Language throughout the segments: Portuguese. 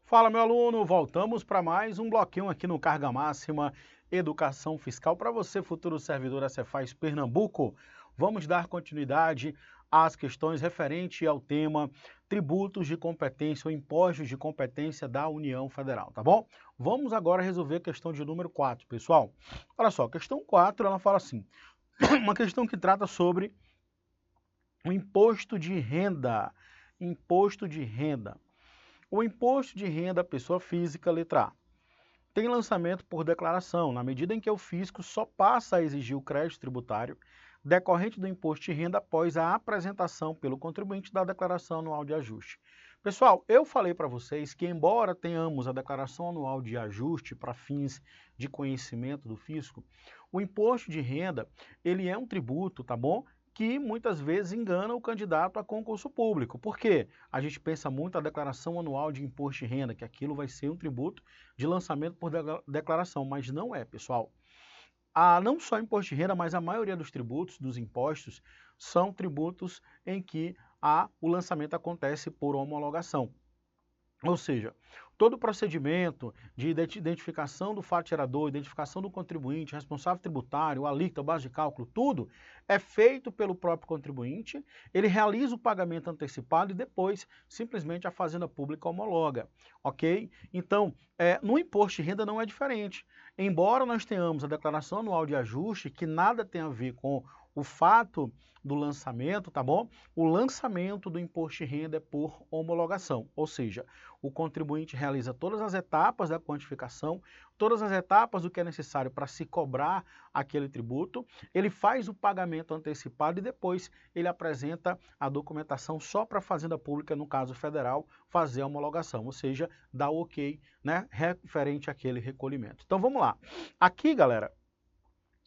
Fala, meu aluno, voltamos para mais um bloquinho aqui no Carga Máxima Educação Fiscal para você, futuro servidor da Cefaz Pernambuco. Vamos dar continuidade às questões referentes ao tema tributos de competência ou impostos de competência da União Federal, tá bom? Vamos agora resolver a questão de número 4, pessoal. Olha só, questão 4, ela fala assim, uma questão que trata sobre o imposto de renda. Imposto de renda. O imposto de renda à pessoa física, letra A, tem lançamento por declaração, na medida em que o fisco só passa a exigir o crédito tributário decorrente do imposto de renda após a apresentação pelo contribuinte da declaração anual de ajuste. Pessoal, eu falei para vocês que, embora tenhamos a declaração anual de ajuste para fins de conhecimento do fisco, o imposto de renda, ele é um tributo, tá bom? Que muitas vezes engana o candidato a concurso público. Por quê? A gente pensa muito a declaração anual de imposto de renda, que aquilo vai ser um tributo de lançamento por declaração, mas não é, pessoal. Não só imposto de renda, mas a maioria dos tributos, dos impostos, são tributos em que o lançamento acontece por homologação. Ou seja, todo o procedimento de identificação do fato gerador, identificação do contribuinte, responsável tributário, alíquota, base de cálculo, tudo é feito pelo próprio contribuinte, ele realiza o pagamento antecipado e depois simplesmente a Fazenda Pública homologa, ok? Então, no imposto de renda não é diferente. Embora nós tenhamos a declaração anual de ajuste, que nada tem a ver com o fato do lançamento, tá bom? O lançamento do imposto de renda é por homologação, ou seja, o contribuinte realiza todas as etapas da quantificação, todas as etapas do que é necessário para se cobrar aquele tributo, ele faz o pagamento antecipado e depois ele apresenta a documentação só para a Fazenda Pública, no caso federal, fazer a homologação, ou seja, dá o ok, né, referente àquele recolhimento. Então vamos lá. Aqui, galera,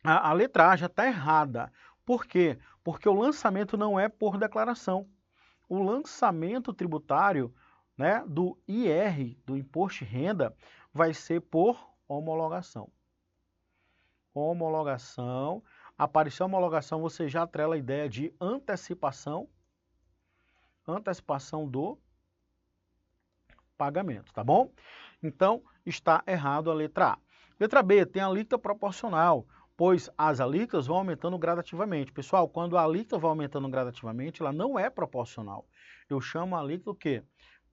a letra A já está errada. Por quê? Porque o lançamento não é por declaração. O lançamento tributário, né, do IR, do Imposto de Renda, vai ser por homologação. Homologação. Apareceu a homologação, você já atrela a ideia de antecipação. Antecipação do pagamento, tá bom? Então, está errado a letra A. Letra B, tem a alíquota proporcional, pois as alíquotas vão aumentando gradativamente. Pessoal, quando a alíquota vai aumentando gradativamente, ela não é proporcional. Eu chamo a alíquota o quê?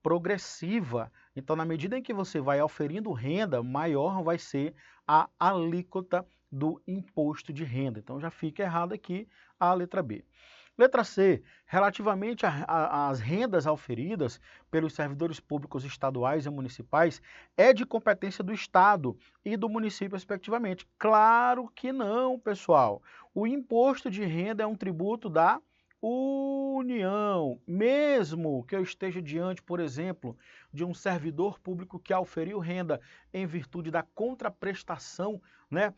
Progressiva. Então, na medida em que você vai auferindo renda, maior vai ser a alíquota do imposto de renda. Então, já fica errado aqui a letra B. Letra C, relativamente às rendas auferidas pelos servidores públicos estaduais e municipais, é de competência do Estado e do município, respectivamente. Claro que não, pessoal. O imposto de renda é um tributo da União. Mesmo que eu esteja diante, por exemplo, de um servidor público que auferiu renda em virtude da contraprestação, né,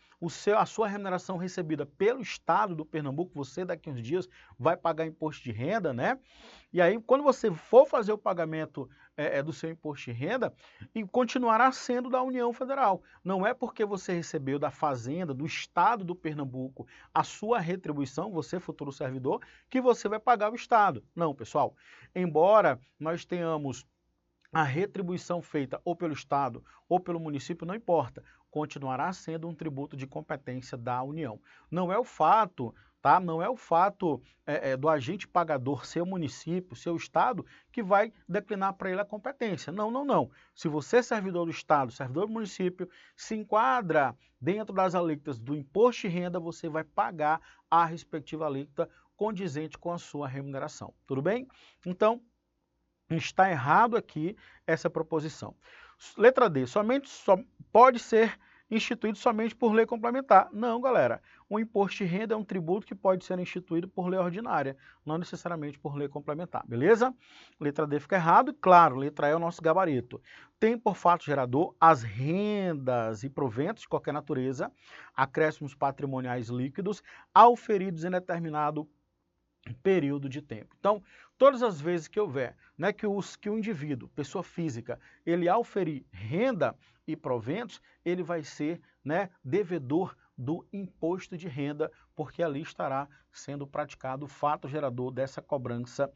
a sua remuneração recebida pelo Estado do Pernambuco, você daqui a uns dias vai pagar imposto de renda, né? E aí, quando você for fazer o pagamento do seu imposto de renda, e continuará sendo da União Federal. Não é porque você recebeu da Fazenda, do Estado do Pernambuco, a sua retribuição, você, futuro servidor, que você vai pagar o Estado. Não, pessoal. Embora nós tenhamos a retribuição feita ou pelo Estado ou pelo município, não importa, continuará sendo um tributo de competência da União. Não é o fato, tá? Não é o fato do agente pagador ser o município, ser o Estado, que vai declinar para ele a competência. Não, não, não. Se você é servidor do Estado, servidor do município, se enquadra dentro das alíquotas do imposto de renda, você vai pagar a respectiva alíquota condizente com a sua remuneração. Tudo bem? Então, está errado aqui essa proposição. Letra D, pode ser instituído somente por lei complementar. Não, galera. O imposto de renda é um tributo que pode ser instituído por lei ordinária, não necessariamente por lei complementar, beleza? Letra D fica errado. Claro, letra E é o nosso gabarito. Tem por fato gerador as rendas e proventos de qualquer natureza, acréscimos patrimoniais líquidos, auferidos em determinado período de tempo. Então, todas as vezes que houver, né, que o indivíduo, pessoa física, ele auferir renda e proventos, ele vai ser, né, devedor do imposto de renda, porque ali estará sendo praticado o fato gerador dessa cobrança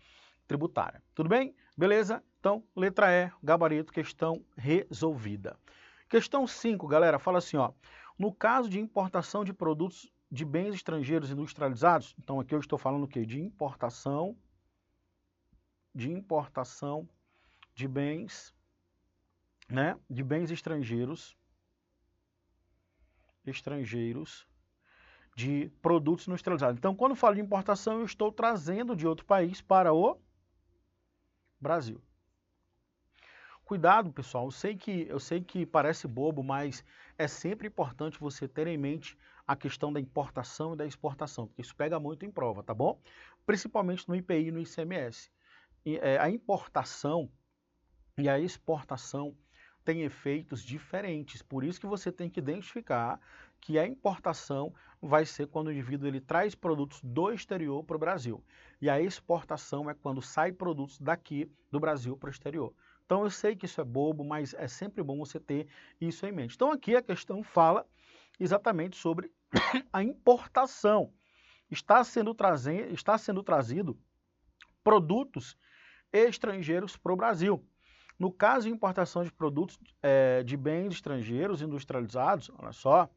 tributária. Tudo bem? Beleza? Então, letra E, gabarito, questão resolvida. Questão 5, galera, fala assim, ó. No caso de importação de produtos de bens estrangeiros industrializados, então aqui eu estou falando o quê? De importação de bens, né? De bens estrangeiros de produtos industrializados. Então, quando eu falo de importação, eu estou trazendo de outro país para o Brasil. Cuidado, pessoal, eu sei que parece bobo, mas é sempre importante você ter em mente a questão da importação e da exportação, porque isso pega muito em prova, tá bom? Principalmente no IPI e no ICMS. A importação e a exportação têm efeitos diferentes, por isso que você tem que identificar que a importação vai ser quando o indivíduo ele traz produtos do exterior para o Brasil, e a exportação é quando sai produtos daqui do Brasil para o exterior. Então eu sei que isso é bobo, mas é sempre bom você ter isso em mente. Então aqui a questão fala exatamente sobre a importação. Está sendo trazido produtos estrangeiros para o Brasil. No caso de importação de produtos de bens estrangeiros industrializados, olha só,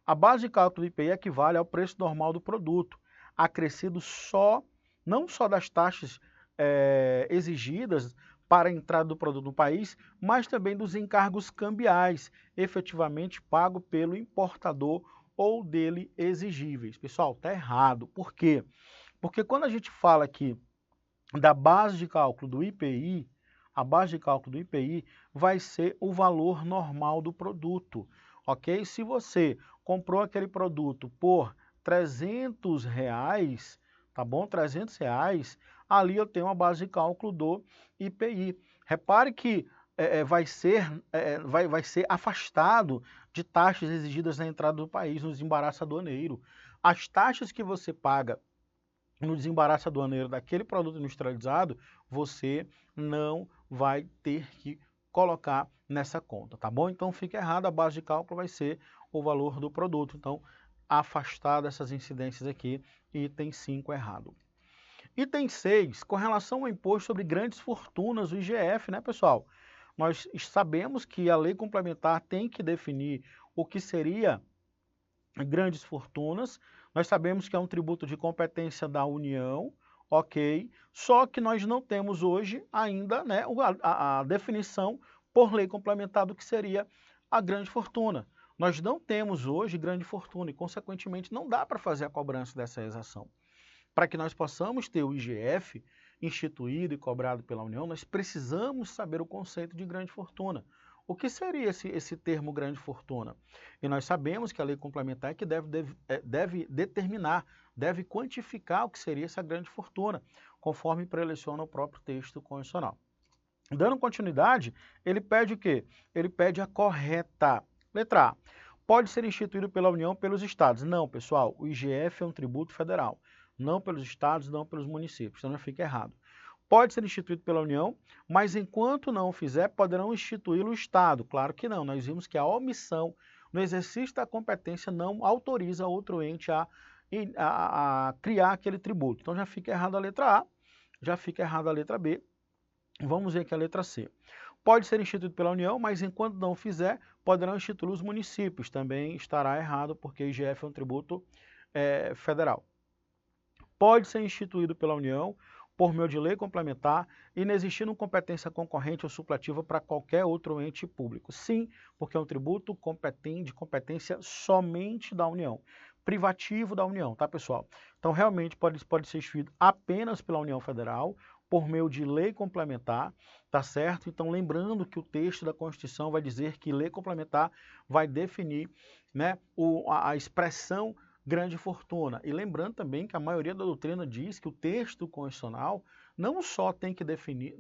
a base de cálculo do IPI equivale ao preço normal do produto, acrescido não só das taxas exigidas para a entrada do produto no país, mas também dos encargos cambiais efetivamente pagos pelo importador ou dele exigíveis. Pessoal, está errado. Por quê? Porque quando a gente fala aqui da base de cálculo do IPI, a base de cálculo do IPI vai ser o valor normal do produto, ok? Se você comprou aquele produto por R$300, tá bom? R$300, ali eu tenho a base de cálculo do IPI. Repare que vai ser afastado de taxas exigidas na entrada do país, no desembaraço aduaneiro. As taxas que você paga no desembaraço aduaneiro daquele produto industrializado, você não vai ter que colocar nessa conta, tá bom? Então fica errado, a base de cálculo vai ser o valor do produto. Então, afastar dessas incidências aqui, item 5 errado. Item 6, com relação ao imposto sobre grandes fortunas, o IGF, né, pessoal? Nós sabemos que a lei complementar tem que definir o que seria grandes fortunas. Nós sabemos que é um tributo de competência da União, ok? Só que nós não temos hoje ainda, né, a definição por lei complementar do que seria a grande fortuna. Nós não temos hoje grande fortuna e, consequentemente, não dá para fazer a cobrança dessa exação. Para que nós possamos ter o IGF instituído e cobrado pela União, nós precisamos saber o conceito de grande fortuna. O que seria esse termo grande fortuna? E nós sabemos que a lei complementar é que deve determinar, deve quantificar o que seria essa grande fortuna, conforme preleciona o próprio texto constitucional. Dando continuidade, ele pede o quê? Ele pede a correta. Letra A. Pode ser instituído pela União pelos estados. Não, pessoal, o IGF é um tributo federal. Não pelos estados, não pelos municípios. Então não fica errado. Pode ser instituído pela União, mas enquanto não o fizer, poderão instituí-lo o Estado. Claro que não. Nós vimos que a omissão no exercício da competência não autoriza outro ente a criar aquele tributo. Então já fica errada a letra A, já fica errada a letra B. Vamos ver aqui a letra C. Pode ser instituído pela União, mas enquanto não o fizer, poderão instituí-lo os municípios. Também estará errado, porque o IGF é um tributo federal. Pode ser instituído pela União por meio de lei complementar, inexistindo competência concorrente ou suplativa para qualquer outro ente público. Sim, porque é um tributo de competência somente da União, privativo da União, tá, pessoal? Então, realmente, pode ser instituído apenas pela União Federal, por meio de lei complementar, tá certo? Então, lembrando que o texto da Constituição vai dizer que lei complementar vai definir, né, a expressão grande fortuna. E lembrando também que a maioria da doutrina diz que o texto constitucional não só tem que definir,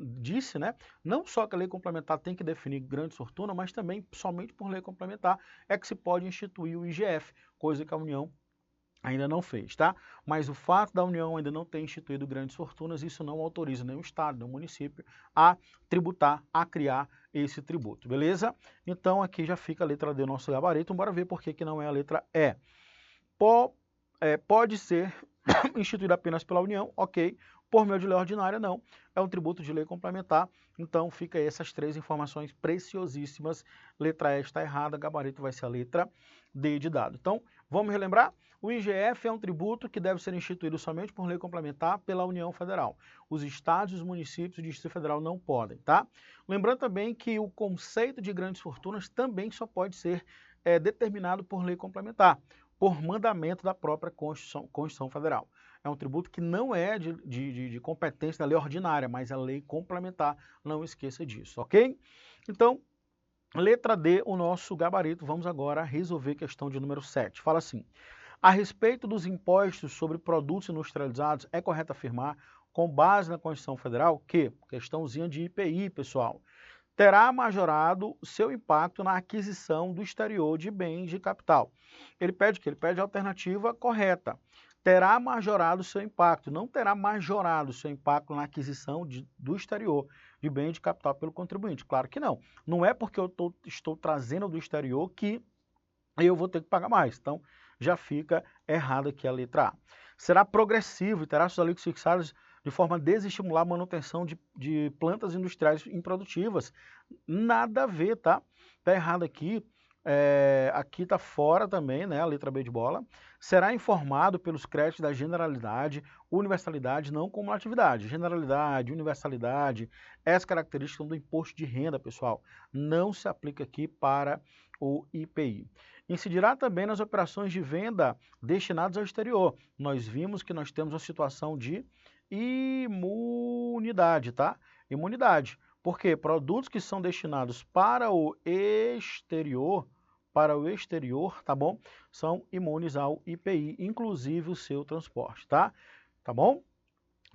né? Não só que a lei complementar tem que definir grande fortuna, mas também somente por lei complementar é que se pode instituir o IGF, coisa que a União ainda não fez, tá? Mas o fato da União ainda não ter instituído grandes fortunas, isso não autoriza nenhum estado, nenhum município a tributar, a criar esse tributo, beleza? Então aqui já fica a letra D do nosso gabarito, bora ver por que não é a letra E. Pode ser instituído apenas pela União, ok. Por meio de lei ordinária, não. É um tributo de lei complementar. Então, fica aí essas três informações preciosíssimas. Letra E está errada, gabarito vai ser a letra D de dado. Então, vamos relembrar? O IGF é um tributo que deve ser instituído somente por lei complementar pela União Federal. Os estados, os municípios e o Distrito Federal não podem, tá? Lembrando também que o conceito de grandes fortunas também só pode ser determinado por lei complementar, por mandamento da própria Constituição Federal. É um tributo que não é de competência da lei ordinária, mas é lei complementar, não esqueça disso, ok? Então, letra D, o nosso gabarito, vamos agora resolver a questão de número 7. Fala assim, a respeito dos impostos sobre produtos industrializados, é correto afirmar, com base na Constituição Federal, que, questãozinha de IPI, pessoal, terá majorado seu impacto na aquisição do exterior de bens de capital. Ele pede o quê? Ele pede a alternativa correta. Terá majorado seu impacto, não terá majorado seu impacto na aquisição do exterior de bens de capital pelo contribuinte. Claro que não. Não é porque eu estou trazendo do exterior que eu vou ter que pagar mais. Então, já fica errado aqui a letra A. Será progressivo e terá seus alíquotas fixados de forma a desestimular a manutenção de plantas industriais improdutivas. Nada a ver, tá? Tá errado aqui. Aqui está fora também, né, a letra B de bola. Será informado pelos créditos da generalidade, universalidade, não cumulatividade. Generalidade, universalidade, essa característica do imposto de renda, pessoal, não se aplica aqui para o IPI. Incidirá também nas operações de venda destinadas ao exterior. Nós vimos que nós temos uma situação de imunidade, tá? Imunidade. Porque produtos que são destinados para o exterior, tá bom? São imunes ao IPI, inclusive o seu transporte, tá? Tá bom?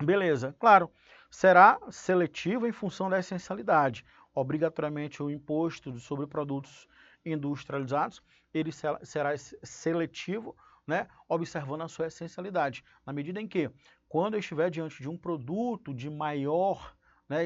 Beleza, claro. Será seletivo em função da essencialidade. Obrigatoriamente o imposto sobre produtos industrializados, ele será seletivo, né, observando a sua essencialidade. Na medida em que, quando eu estiver diante de um produto de maior, né,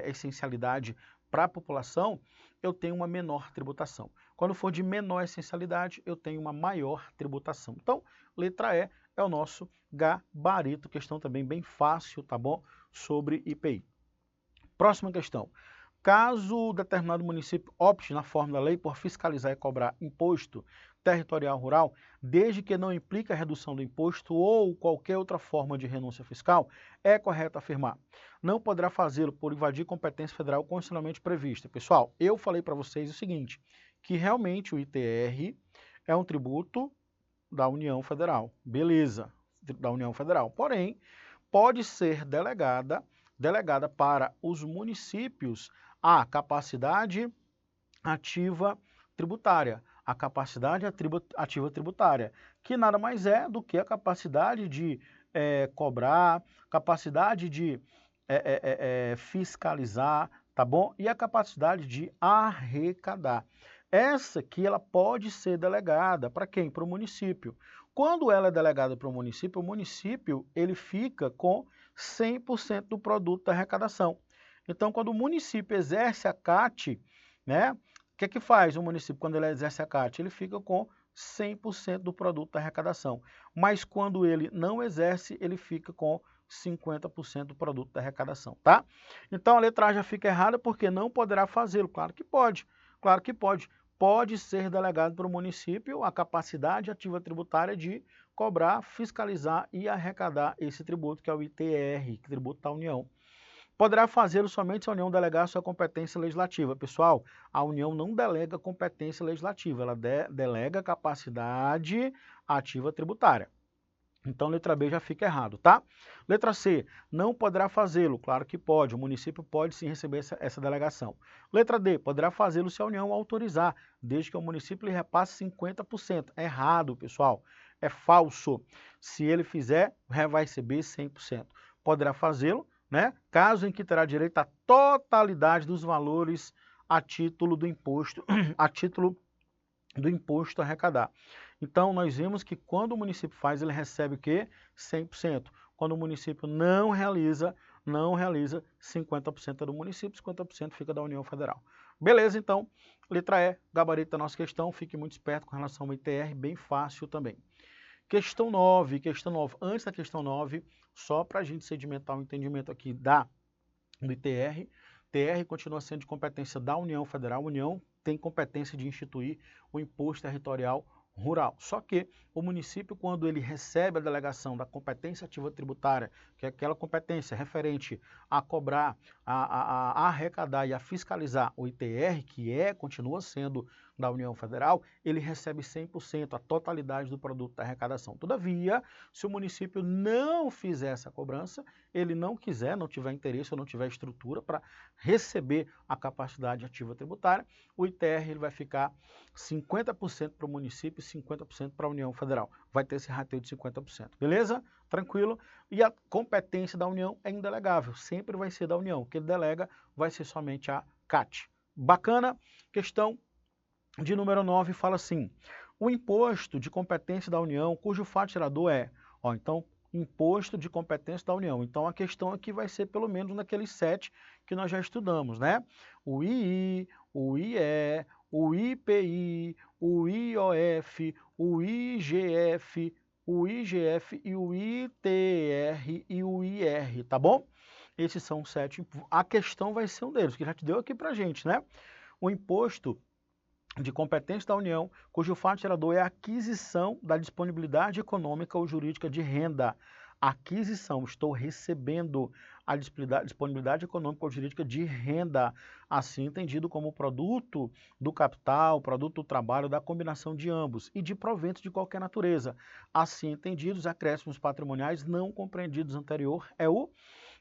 essencialidade para a população, eu tenho uma menor tributação. Quando for de menor essencialidade, eu tenho uma maior tributação. Então, letra E é o nosso gabarito, questão também bem fácil, tá bom? Sobre IPI. Próxima questão. Caso determinado município opte na forma da lei por fiscalizar e cobrar imposto territorial rural, desde que não implique a redução do imposto ou qualquer outra forma de renúncia fiscal, é correto afirmar. Não poderá fazê-lo por invadir competência federal constitucionalmente prevista. Pessoal, eu falei para vocês o seguinte, que realmente o ITR é um tributo da União Federal. Beleza, da União Federal. Porém, pode ser delegada para os municípios a capacidade ativa tributária. A capacidade ativa tributária, que nada mais é do que a capacidade de cobrar, capacidade de fiscalizar, tá bom? E a capacidade de arrecadar. Essa aqui ela pode ser delegada para quem? Para o município. Quando ela é delegada para o município ele fica com 100% do produto da arrecadação. Então, quando o município exerce a CAT, né, o que faz o município quando ele exerce a CAT? Ele fica com 100% do produto da arrecadação. Mas quando ele não exerce, ele fica com 50% do produto da arrecadação, tá? Então, a letra A já fica errada porque não poderá fazê-lo. Claro que pode, claro que pode. Pode ser delegado para o município a capacidade ativa tributária de cobrar, fiscalizar e arrecadar esse tributo, que é o ITR, tributo da União. Poderá fazê-lo somente se a União delegar sua competência legislativa. Pessoal, a União não delega competência legislativa, ela delega capacidade ativa tributária. Então, letra B já fica errado, tá? Letra C, não poderá fazê-lo. Claro que pode, o município pode sim receber essa delegação. Letra D, poderá fazê-lo se a União autorizar, desde que o município lhe repasse 50%. É errado, pessoal, é falso. Se ele fizer, vai receber 100%. Poderá fazê-lo, né? Caso em que terá direito à totalidade dos valores a título do imposto, a arrecadar. Então, nós vimos que quando o município faz, ele recebe o quê? 100%. Quando o município não realiza 50% é do município, 50% fica da União Federal. Beleza, então, letra E, gabarito da nossa questão, fique muito esperto com relação ao ITR, bem fácil também. Questão 9, antes da questão 9, só para a gente sedimentar o entendimento aqui do ITR. TR continua sendo de competência da União Federal. A União tem competência de instituir o imposto territorial rural. Só que o município, quando ele recebe a delegação da competência ativa tributária, que é aquela competência referente a cobrar, a arrecadar e a fiscalizar o ITR, que continua sendo da União Federal, ele recebe 100%, a totalidade do produto da arrecadação. Todavia, se o município não fizer essa cobrança, ele não quiser, não tiver interesse ou não tiver estrutura para receber a capacidade ativa tributária, o ITR ele vai ficar 50% para o município e 50% para a União Federal. Vai ter esse rateio de 50%, beleza? Tranquilo? E a competência da União é indelegável, sempre vai ser da União. O que ele delega vai ser somente a CAT. Bacana? Questão de número 9 fala assim: o imposto de competência da União, cujo fato gerador então, imposto de competência da União. Então, a questão aqui vai ser pelo menos naqueles 7 que nós já estudamos, né? O II, o IE, o IPI, o IOF, o IGF, o IGF e o ITR e o IR, tá bom? Esses são 7. A questão vai ser um deles, que já te deu aqui pra gente, né? O imposto de competência da União, cujo fato gerador é a aquisição da disponibilidade econômica ou jurídica de renda. Aquisição, estou recebendo a disponibilidade econômica ou jurídica de renda, assim entendido como produto do capital, produto do trabalho, da combinação de ambos, e de proventos de qualquer natureza. Assim entendidos, acréscimos patrimoniais não compreendidos anterior é o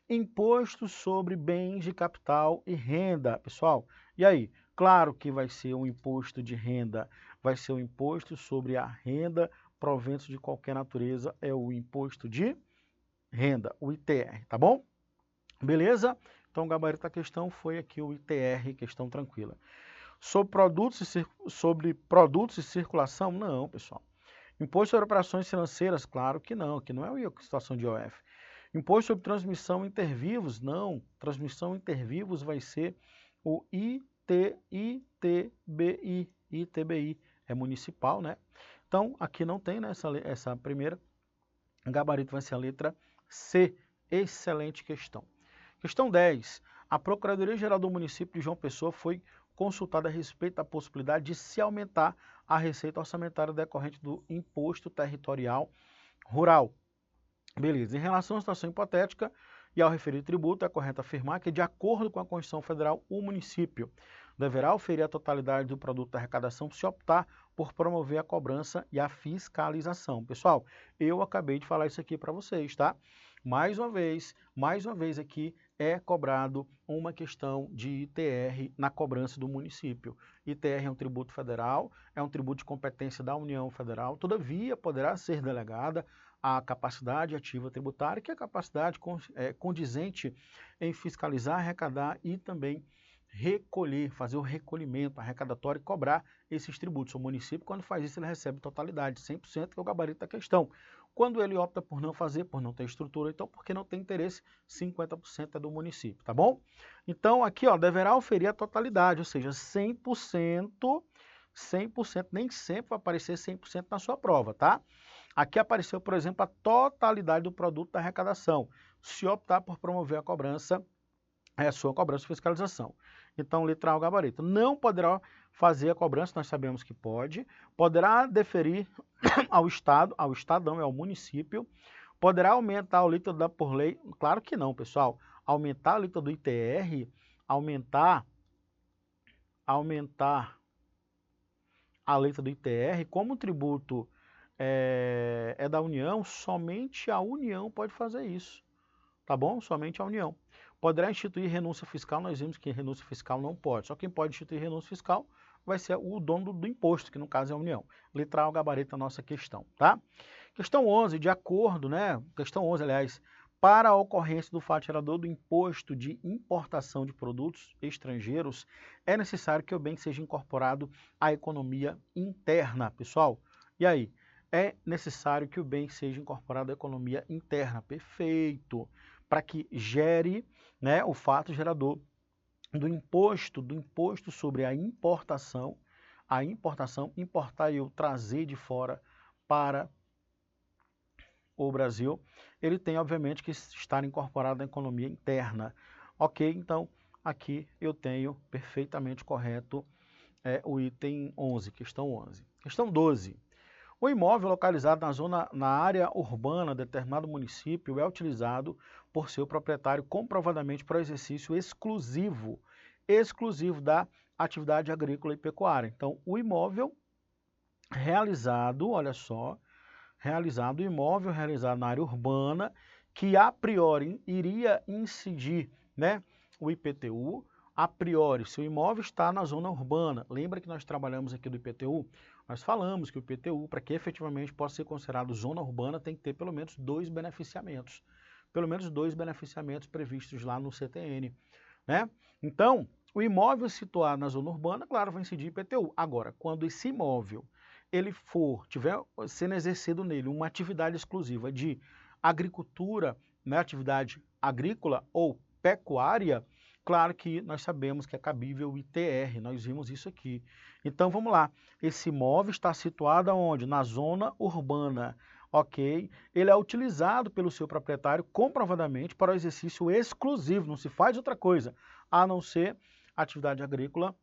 imposto sobre bens de capital e renda. Pessoal, e aí? Claro que vai ser um imposto de renda, vai ser um imposto sobre a renda, proventos de qualquer natureza, é o imposto de renda, o ITR, tá bom? Beleza? Então o gabarito da questão foi aqui o ITR, questão tranquila. Sobre produtos e circulação? Não, pessoal. Imposto sobre operações financeiras? Claro que não é a situação de IOF. Imposto sobre transmissão intervivos? Não, transmissão intervivos vai ser o ITBI, é municipal, né? Então, aqui não tem, né, essa primeira, o gabarito vai ser a letra C. Excelente questão. Questão 10. A Procuradoria-Geral do município de João Pessoa foi consultada a respeito da possibilidade de se aumentar a receita orçamentária decorrente do imposto territorial rural. Beleza. Em relação à situação hipotética e ao referido tributo, é correto afirmar que, de acordo com a Constituição Federal, o município deverá oferir a totalidade do produto da arrecadação se optar por promover a cobrança e a fiscalização. Pessoal, eu acabei de falar isso aqui para vocês, tá? Mais uma vez aqui é cobrado uma questão de ITR na cobrança do município. ITR é um tributo federal, é um tributo de competência da União Federal, todavia poderá ser delegada a capacidade ativa tributária, que é a capacidade condizente em fiscalizar, arrecadar e também recolher, fazer o recolhimento arrecadatório e cobrar esses tributos. O município, quando faz isso, ele recebe totalidade, 100%, que é o gabarito da questão. Quando ele opta por não fazer, por não ter estrutura, então porque não tem interesse, 50% é do município, tá bom? Então aqui, ó, deverá oferir a totalidade, ou seja, 100%, nem sempre vai aparecer 100% na sua prova, tá? Aqui apareceu, por exemplo, a totalidade do produto da arrecadação. Se optar por promover a cobrança, é a sua cobrança de fiscalização. Então, letra A, o gabarito. Não poderá fazer a cobrança, nós sabemos que pode. Poderá deferir ao Estado, ao Estadão, é ao município. Poderá aumentar o líquido por lei? Claro que não, pessoal. Aumentar a líquido do ITR, aumentar a letra do ITR, como o tributo é da União, somente a União pode fazer isso, tá bom? Somente a União. Poderá instituir renúncia fiscal, nós vimos que renúncia fiscal não pode, só quem pode instituir renúncia fiscal vai ser o dono do imposto, que no caso é a União. Letra A, o gabarito da nossa questão, tá? Questão 11, de acordo, né? Questão 11, aliás, para a ocorrência do fato gerador do imposto de importação de produtos estrangeiros, é necessário que o bem seja incorporado à economia interna, pessoal. E aí? É necessário que o bem seja incorporado à economia interna, perfeito, para que gere, né, o fato gerador do imposto sobre a importação, importar e eu trazer de fora para o Brasil, ele tem, obviamente, que estar incorporado na economia interna. Ok? Então, aqui eu tenho perfeitamente correto o item 11, questão 11. Questão 12. O imóvel localizado na área urbana de determinado município é utilizado por seu proprietário comprovadamente para o exercício exclusivo da atividade agrícola e pecuária. Então, o imóvel realizado, olha só, o imóvel realizado na área urbana, que a priori iria incidir, né, o IPTU, a priori, se o imóvel está na zona urbana, lembra que nós trabalhamos aqui do IPTU? Nós falamos que o IPTU, para que efetivamente possa ser considerado zona urbana, tem que ter pelo menos 2 beneficiamentos. Pelo menos 2 beneficiamentos previstos lá no CTN, né? Então, o imóvel situado na zona urbana, claro, vai incidir IPTU. Agora, quando esse imóvel ele tiver sendo exercido nele uma atividade exclusiva de agricultura, né, atividade agrícola ou pecuária, claro que nós sabemos que é cabível o ITR, nós vimos isso aqui. Então vamos lá, esse imóvel está situado onde? Na zona urbana, ok? Ele é utilizado pelo seu proprietário comprovadamente para o exercício exclusivo, não se faz outra coisa, a não ser atividade agrícola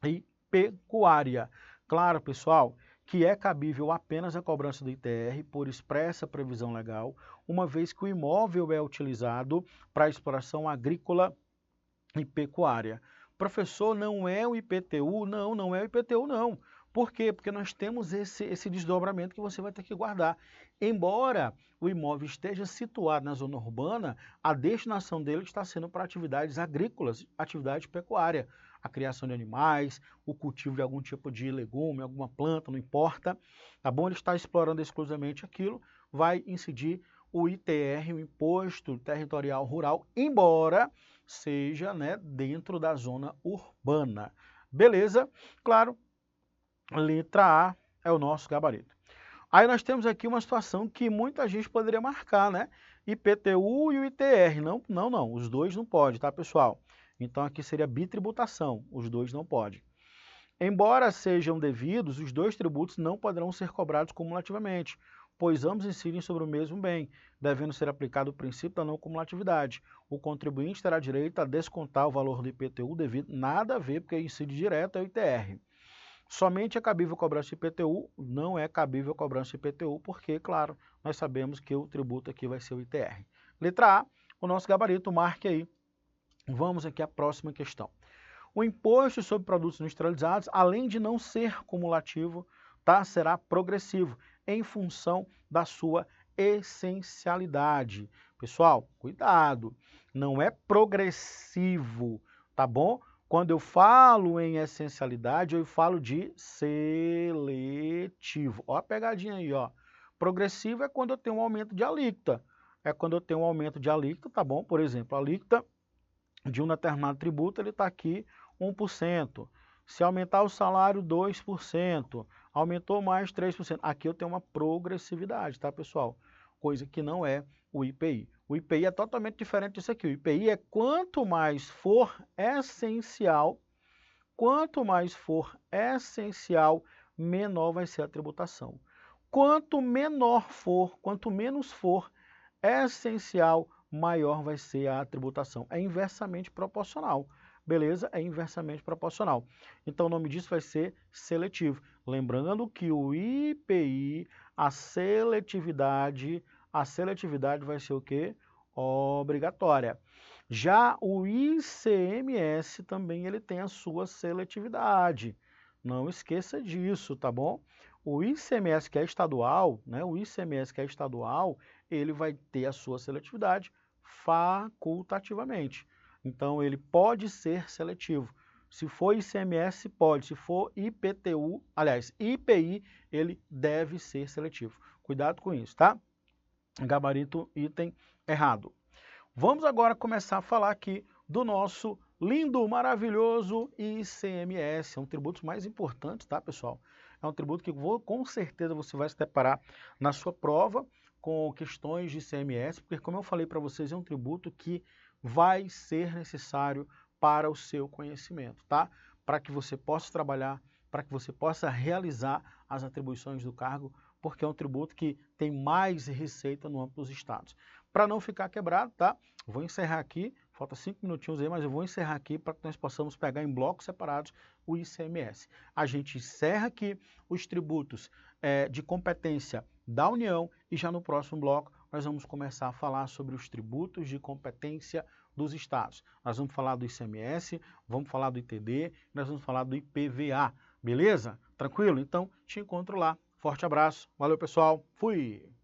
e pecuária. Claro, pessoal, que é cabível apenas a cobrança do ITR por expressa previsão legal, uma vez que o imóvel é utilizado para exploração agrícola e pecuária. Professor, não é o IPTU? Não, não é o IPTU não. Por quê? Porque nós temos esse desdobramento que você vai ter que guardar. Embora o imóvel esteja situado na zona urbana, a destinação dele está sendo para atividades agrícolas, atividade pecuária, a criação de animais, o cultivo de algum tipo de legume, alguma planta, não importa, tá bom? Ele está explorando exclusivamente aquilo, vai incidir o ITR, o Imposto Territorial Rural, embora seja, né, dentro da zona urbana. Beleza? Claro, letra A é o nosso gabarito. Aí nós temos aqui uma situação que muita gente poderia marcar, né? IPTU e o ITR. Não, não, não. Os dois não podem, tá, pessoal? Então aqui seria bitributação. Os dois não podem. Embora sejam devidos, os dois tributos não poderão ser cobrados cumulativamente, pois ambos incidem sobre o mesmo bem, devendo ser aplicado o princípio da não cumulatividade. O contribuinte terá direito a descontar o valor do IPTU devido, nada a ver, porque incide direto é o ITR. Somente é cabível cobrança de IPTU, não é cabível cobrança de IPTU, porque, claro, nós sabemos que o tributo aqui vai ser o ITR. Letra A, o nosso gabarito, marque aí. Vamos aqui à próxima questão. O imposto sobre produtos industrializados, além de não ser cumulativo, tá, será progressivo, em função da sua essencialidade. Pessoal, cuidado, não é progressivo, tá bom? Quando eu falo em essencialidade, eu falo de seletivo. Ó a pegadinha aí, ó. Progressivo é quando eu tenho um aumento de alíquota. É quando eu tenho um aumento de alíquota, tá bom? Por exemplo, a alíquota de um determinado tributo, ele está aqui 1%. Se aumentar o salário, 2%. Aumentou mais 3%. Aqui eu tenho uma progressividade, tá, pessoal? Coisa que não é o IPI. O IPI é totalmente diferente disso aqui. O IPI é quanto mais for essencial, menor vai ser a tributação. Quanto menos for essencial, maior vai ser a tributação. É inversamente proporcional. Beleza? É inversamente proporcional. Então o nome disso vai ser seletivo. Lembrando que o IPI, a seletividade vai ser o quê? Obrigatória. Já o ICMS também ele tem a sua seletividade. Não esqueça disso, tá bom? O ICMS que é estadual, né? O ICMS que é estadual, ele vai ter a sua seletividade facultativamente. Então ele pode ser seletivo. Se for ICMS, pode. Se for IPTU, aliás, IPI, ele deve ser seletivo. Cuidado com isso, tá? Gabarito, item errado. Vamos agora começar a falar aqui do nosso lindo, maravilhoso ICMS. É um tributo mais importante, tá, pessoal? É um tributo que com certeza você vai se deparar na sua prova com questões de ICMS, porque, como eu falei para vocês, é um tributo que vai ser necessário para o seu conhecimento, tá? Para que você possa trabalhar, para que você possa realizar as atribuições do cargo porque é um tributo que tem mais receita no âmbito dos estados. Para não ficar quebrado, tá? Vou encerrar aqui, falta 5 minutinhos aí, mas eu vou encerrar aqui para que nós possamos pegar em blocos separados o ICMS. A gente encerra aqui os tributos de competência da União e já no próximo bloco nós vamos começar a falar sobre os tributos de competência dos estados. Nós vamos falar do ICMS, vamos falar do ITD, nós vamos falar do IPVA, beleza? Tranquilo? Então te encontro lá. Forte abraço, valeu pessoal, fui!